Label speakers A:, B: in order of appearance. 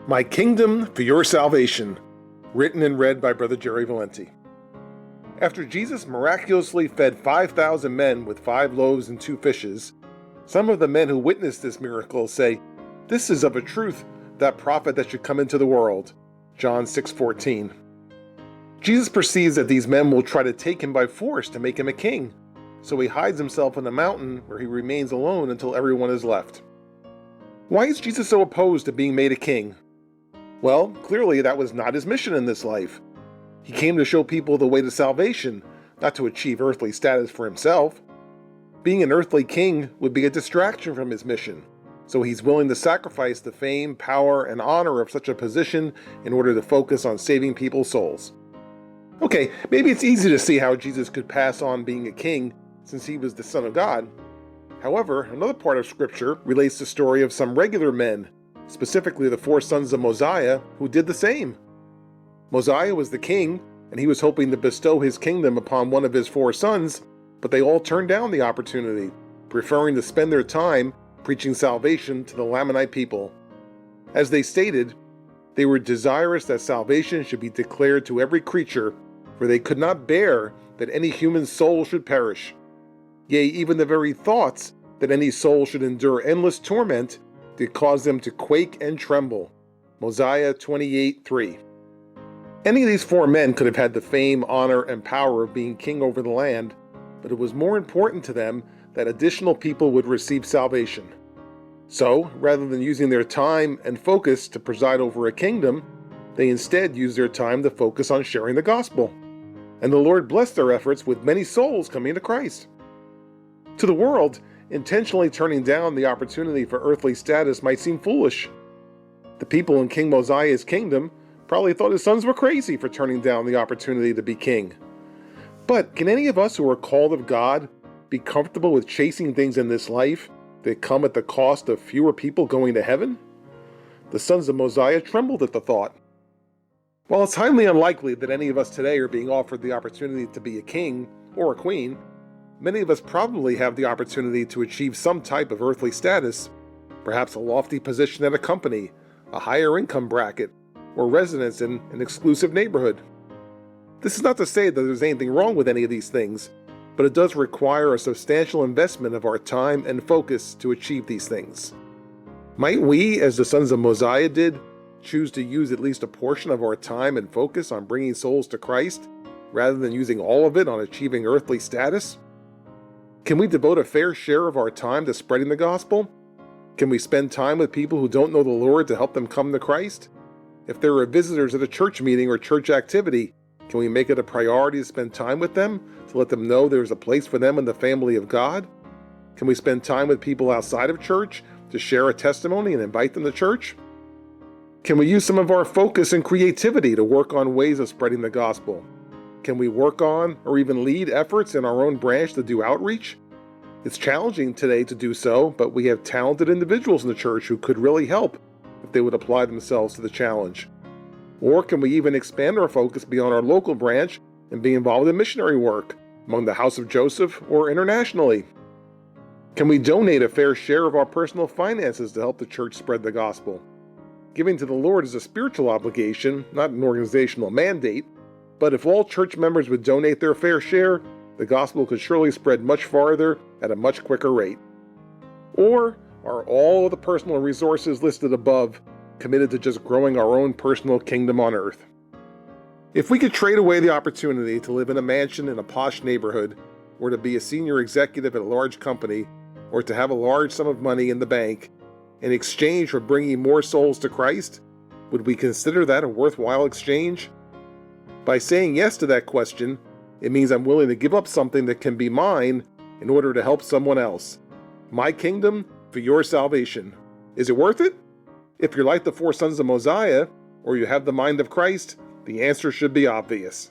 A: My Kingdom for Your Salvation, written and read by Brother Jerry Valenti. After Jesus miraculously fed 5,000 men with 5 loaves and 2 fishes, some of the men who witnessed this miracle say, "This is of a truth that prophet that should come into the world." John 6:14. Jesus perceives that these men will try to take him by force to make him a king, so he hides himself in a mountain where he remains alone until everyone is left. Why is Jesus so opposed to being made a king? Well, clearly that was not his mission in this life. He came to show people the way to salvation, not to achieve earthly status for himself. Being an earthly king would be a distraction from his mission, so he's willing to sacrifice the fame, power, and honor of such a position in order to focus on saving people's souls. Okay, maybe it's easy to see how Jesus could pass on being a king since he was the Son of God. However, another part of Scripture relates the story of some regular men, specifically the 4 sons of Mosiah, who did the same. Mosiah was the king, and he was hoping to bestow his kingdom upon one of his 4 sons, but they all turned down the opportunity, preferring to spend their time preaching salvation to the Lamanite people. As they stated, they were desirous that salvation should be declared to every creature, for they could not bear that any human soul should perish. Yea, even the very thoughts that any soul should endure endless torment did cause them to quake and tremble. Mosiah 28:3. Any of these 4 men could have had the fame, honor, and power of being king over the land, but it was more important to them that additional people would receive salvation. So, rather than using their time and focus to preside over a kingdom, they instead used their time to focus on sharing the gospel. And the Lord blessed their efforts with many souls coming to Christ. To the world, intentionally turning down the opportunity for earthly status might seem foolish. The people in King Mosiah's kingdom probably thought his sons were crazy for turning down the opportunity to be king. But can any of us who are called of God be comfortable with chasing things in this life that come at the cost of fewer people going to heaven? The sons of Mosiah trembled at the thought. While it's highly unlikely that any of us today are being offered the opportunity to be a king or a queen, many of us probably have the opportunity to achieve some type of earthly status, perhaps a lofty position at a company, a higher income bracket, or residence in an exclusive neighborhood. This is not to say that there's anything wrong with any of these things, but it does require a substantial investment of our time and focus to achieve these things. Might we, as the sons of Mosiah did, choose to use at least a portion of our time and focus on bringing souls to Christ, rather than using all of it on achieving earthly status? Can we devote a fair share of our time to spreading the gospel? Can we spend time with people who don't know the Lord to help them come to Christ? If there are visitors at a church meeting or church activity, can we make it a priority to spend time with them, to let them know there's a place for them in the family of God? Can we spend time with people outside of church to share a testimony and invite them to church? Can we use some of our focus and creativity to work on ways of spreading the gospel? Can we work on or even lead efforts in our own branch to do outreach? It's challenging today to do so, but we have talented individuals in the church who could really help if they would apply themselves to the challenge. Or can we even expand our focus beyond our local branch and be involved in missionary work among the House of Joseph or internationally? Can we donate a fair share of our personal finances to help the church spread the gospel? Giving to the Lord is a spiritual obligation, not an organizational mandate, but if all church members would donate their fair share, the gospel could surely spread much farther at a much quicker rate. Or are all of the personal resources listed above committed to just growing our own personal kingdom on earth? If we could trade away the opportunity to live in a mansion in a posh neighborhood, or to be a senior executive at a large company, or to have a large sum of money in the bank, in exchange for bringing more souls to Christ, would we consider that a worthwhile exchange? By saying yes to that question, it means I'm willing to give up something that can be mine in order to help someone else. My kingdom for your salvation. Is it worth it? If you're like the 4 sons of Mosiah, or you have the mind of Christ, the answer should be obvious.